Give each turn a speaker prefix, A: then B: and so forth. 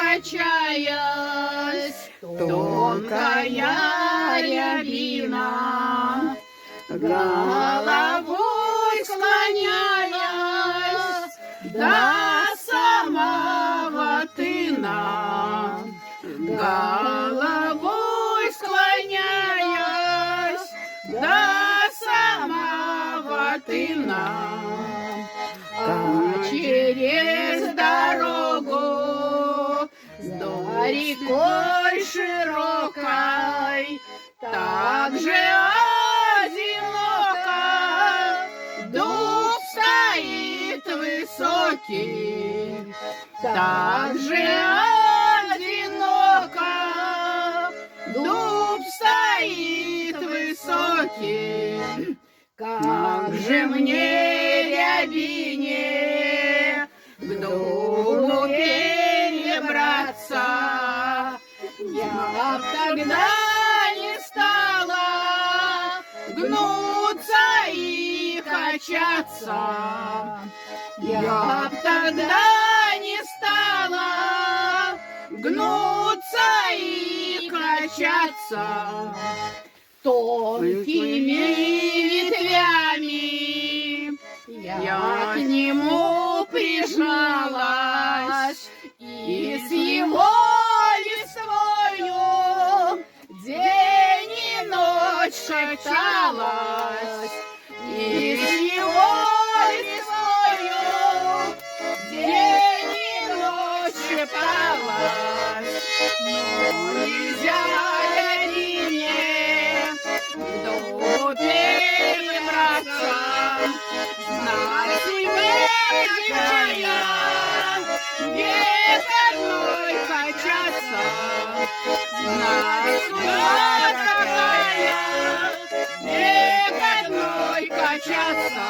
A: качаясь, тонкая рябина, головой склоняясь до самого тына, головой склоняясь до самого тына. А через дорогу с рекой широкой также одиноко дуб стоит высокий, также одиноко дуб стоит высокий. Как же мне, рябине, к дубу перебраться? Я б тогда не стала гнуться и качаться. Я б тогда не стала гнуться и качаться. Тонкими ветвями я к нему прижалась, и с его листвою день и ночь шепталась, и с его листвою день и ночь шепталась. Но нельзя перебраться, знать себе какая, век одной качаться, знать судьба какая, век одной качаться.